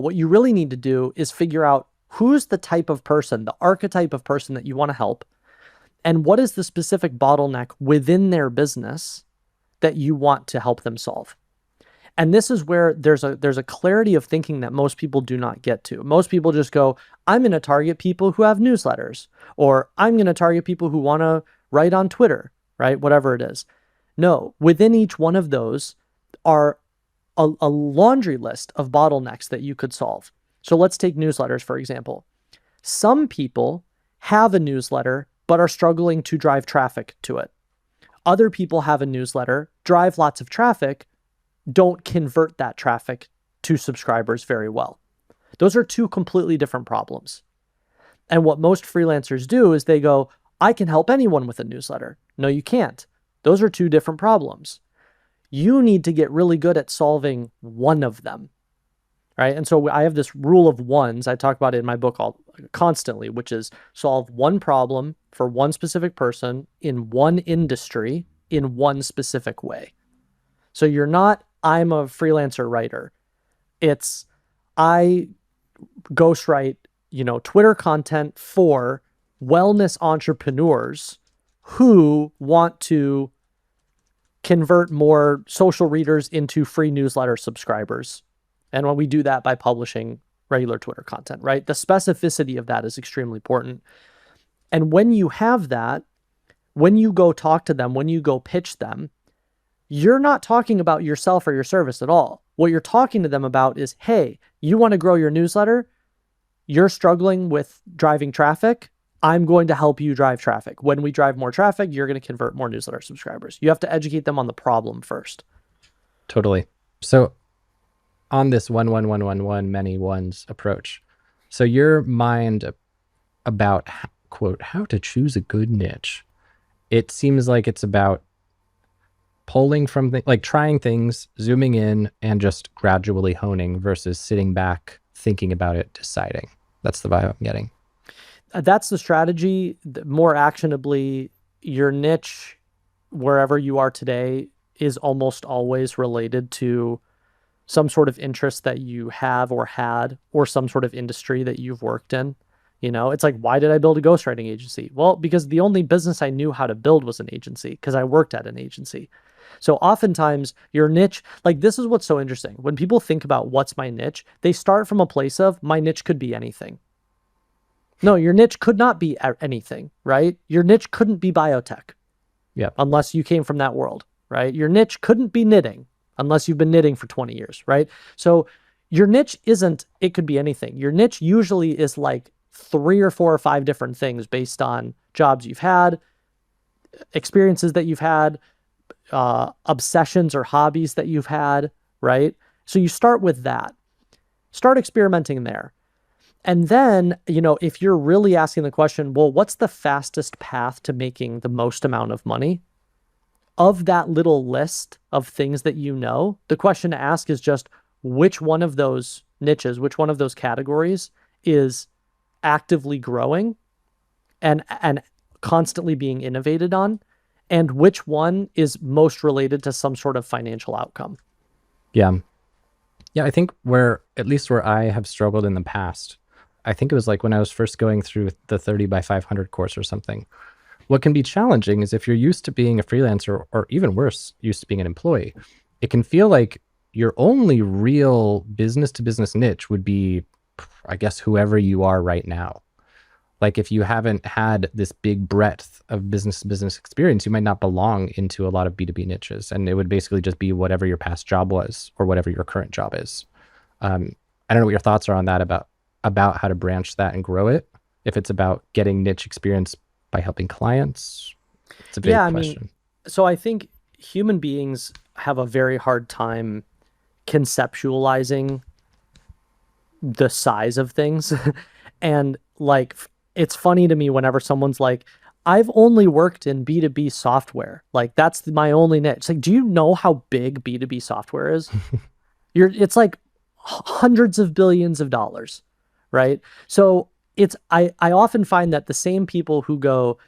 What you really need to do is figure out who's the type of person, the archetype of person that you want to help, and what is the specific bottleneck within their business that you want to help them solve. And this is where there's a clarity of thinking that most people do not get to. Most people just go, I'm going to target people who have newsletters, or I'm going to target people who want to write on Twitter, right? Whatever it is. No, within each one of those are a laundry list of bottlenecks that you could solve. So let's take newsletters, for example. Some people have a newsletter, but are struggling to drive traffic to it. Other people have a newsletter, drive lots of traffic, don't convert that traffic to subscribers very well. Those are two completely different problems. And what most freelancers do is they go, I can help anyone with a newsletter. No, you can't. Those are two different problems. You need to get really good at solving one of them, right? And so I have this rule of ones. I talk about it in my book constantly, which is solve one problem for one specific person in one industry in one specific way. So you're not, I'm a freelancer writer. It's, I ghostwrite, Twitter content for wellness entrepreneurs who want to convert more social readers into free newsletter subscribers. And when we do that by publishing regular Twitter content, right? The specificity of that is extremely important. And when you have that, when you go talk to them, when you go pitch them, you're not talking about yourself or your service at all. What you're talking to them about is, hey, you want to grow your newsletter? You're struggling with driving traffic? I'm going to help you drive traffic. When we drive more traffic, you're going to convert more newsletter subscribers. You have to educate them on the problem first. Totally. So on this many ones approach, so your mind about, quote, how to choose a good niche, it seems like it's about pulling from like trying things, zooming in, and just gradually honing versus sitting back, thinking about it, deciding. That's the vibe I'm getting. That's the strategy. More actionably, your niche, wherever you are today, is almost always related to some sort of interest that you have or had, or some sort of industry that you've worked in. It's like, why did I build a ghostwriting agency? Well, because the only business I knew how to build was an agency, because I worked at an agency. So oftentimes your niche, like this is what's so interesting. When people think about what's my niche, they start from a place of my niche could be anything. No, your niche could not be anything, right? Your niche couldn't be biotech. Yeah. Unless you came from that world, right? Your niche couldn't be knitting unless you've been knitting for 20 years, right? So your niche it could be anything. Your niche usually is like 3 or 4 or 5 different things based on jobs you've had, experiences that you've had, obsessions or hobbies that you've had, right? So you start with that. Start experimenting there. And then, if you're really asking the question, well, what's the fastest path to making the most amount of money? Of that little list of things that the question to ask is just which one of those niches, which one of those categories is actively growing and constantly being innovated on, and which one is most related to some sort of financial outcome. Yeah. Yeah, I think at least where I have struggled in the past, I think it was like when I was first going through the 30 by 500 course or something. What can be challenging is if you're used to being a freelancer, or even worse, used to being an employee, it can feel like your only real business to business niche would be, I guess, whoever you are right now. Like if you haven't had this big breadth of business to business experience, you might not belong into a lot of B2B niches. And it would basically just be whatever your past job was or whatever your current job is. I don't know what your thoughts are on that about how to branch that and grow it. If it's about getting niche experience by helping clients, it's a big question. So I think human beings have a very hard time conceptualizing the size of things. And like, it's funny to me whenever someone's like, I've only worked in B2B software. Like that's my only niche. It's like, do you know how big B2B software is? It's like hundreds of billions of dollars, right? So I often find that the same people who go,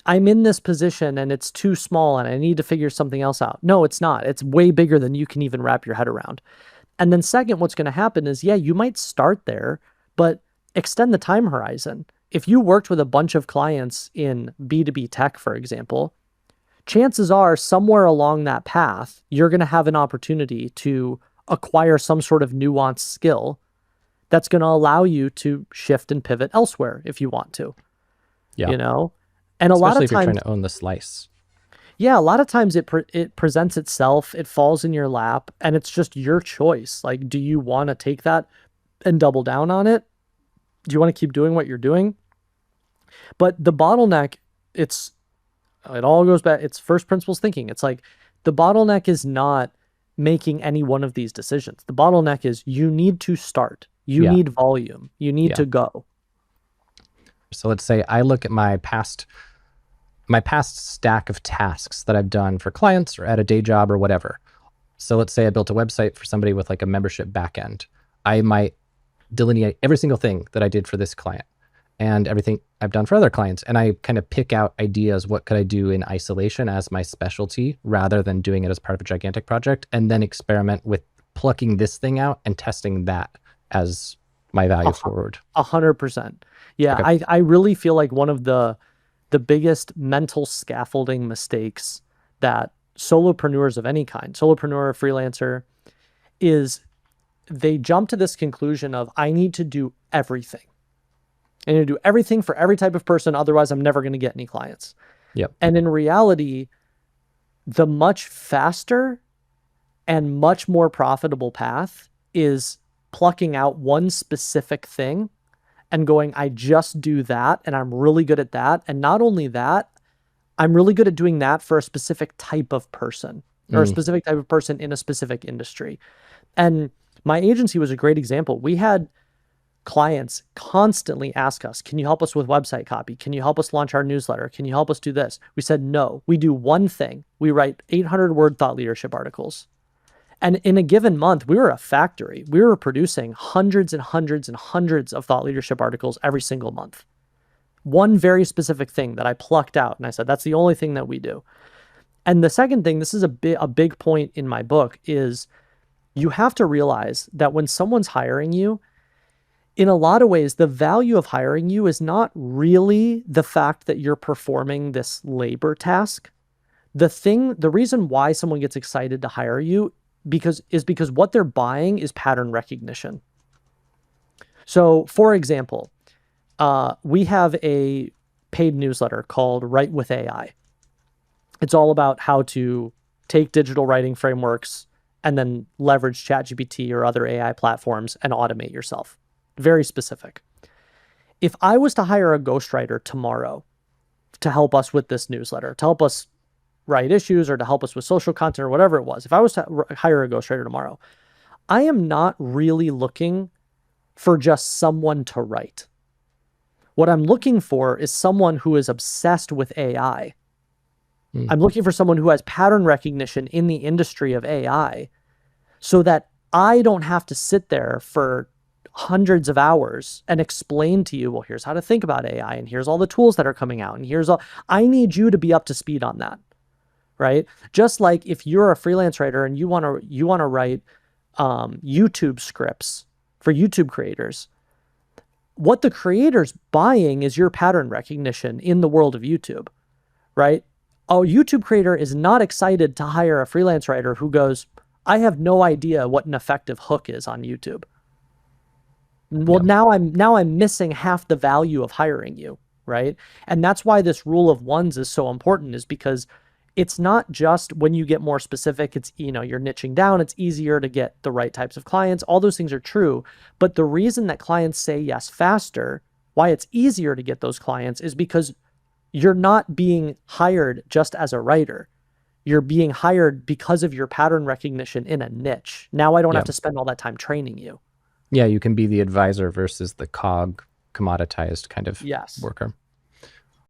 I'm in this position and it's too small and I need to figure something else out. No, it's not. It's way bigger than you can even wrap your head around. And then second, what's going to happen is, yeah, you might start there, but extend the time horizon. If you worked with a bunch of clients in B2B tech, for example, chances are somewhere along that path, you're going to have an opportunity to acquire some sort of nuanced skill that's going to allow you to shift and pivot elsewhere if you want to, Yeah. you know? And a lot Especially of if you're trying times, to own the slice. yeah, a lot of times it presents itself, it falls in your lap, and it's just your choice. Like, do you want to take that and double down on it? Do you want to keep doing what you're doing? But the bottleneck, it all goes back, it's first principles thinking. It's like the bottleneck is not making any one of these decisions. The bottleneck is you need to start. You Yeah. need volume. You need Yeah. to go. So let's say I look at my past stack of tasks that I've done for clients or at a day job or whatever. So let's say I built a website for somebody with like a membership backend. I might delineate every single thing that I did for this client and everything I've done for other clients. And I kind of pick out ideas. What could I do in isolation as my specialty rather than doing it as part of a gigantic project, and then experiment with plucking this thing out and testing that as my value forward. 100%. Yeah, Okay. I really feel like one of the biggest mental scaffolding mistakes that solopreneurs of any kind, solopreneur, freelancer, is they jump to this conclusion of, I need to do everything. I need to do everything for every type of person, otherwise I'm never going to get any clients. Yep. And in reality, the much faster and much more profitable path is plucking out one specific thing and going, I just do that, and I'm really good at that. And not only that, I'm really good at doing that for a specific type of person, or a specific type of person in a specific industry. And my agency was a great example. We had clients constantly ask us, can you help us with website copy? Can you help us launch our newsletter? Can you help us do this? We said, no, we do one thing. We write 800-word thought leadership articles. And in a given month, we were a factory. We were producing hundreds and hundreds and hundreds of thought leadership articles every single month. One very specific thing that I plucked out, and I said, that's the only thing that we do. And the second thing, this is a big point in my book, is you have to realize that when someone's hiring you, in a lot of ways, the value of hiring you is not really the fact that you're performing this labor task. The reason why someone gets excited to hire you because what they're buying is pattern recognition. So, for example, we have a paid newsletter called Write with AI. It's all about how to take digital writing frameworks and then leverage ChatGPT or other AI platforms and automate yourself. Very specific. If I was to hire a ghostwriter tomorrow to help us with this newsletter, to help us write issues or to help us with social content or whatever it was, if I was to hire a ghostwriter tomorrow, I am not really looking for just someone to write. What I'm looking for is someone who is obsessed with AI. I'm looking for someone who has pattern recognition in the industry of AI so that I don't have to sit there for hundreds of hours and explain to you, well, here's how to think about AI and here's all the tools that are coming out and here's all, I need you to be up to speed on that. Right? Just like if you're a freelance writer and you want to write YouTube scripts for YouTube creators, what the creator's buying is your pattern recognition in the world of YouTube, right? A YouTube creator is not excited to hire a freelance writer who goes, I have no idea what an effective hook is on YouTube. Well, now I'm missing half the value of hiring you, right? And that's why this rule of ones is so important, is because it's not just when you get more specific, it's, you're niching down, it's easier to get the right types of clients. All those things are true. But the reason that clients say yes faster, why it's easier to get those clients, is because you're not being hired just as a writer. You're being hired because of your pattern recognition in a niche. Now I don't have to spend all that time training you. Yeah, you can be the advisor versus the commoditized kind of worker.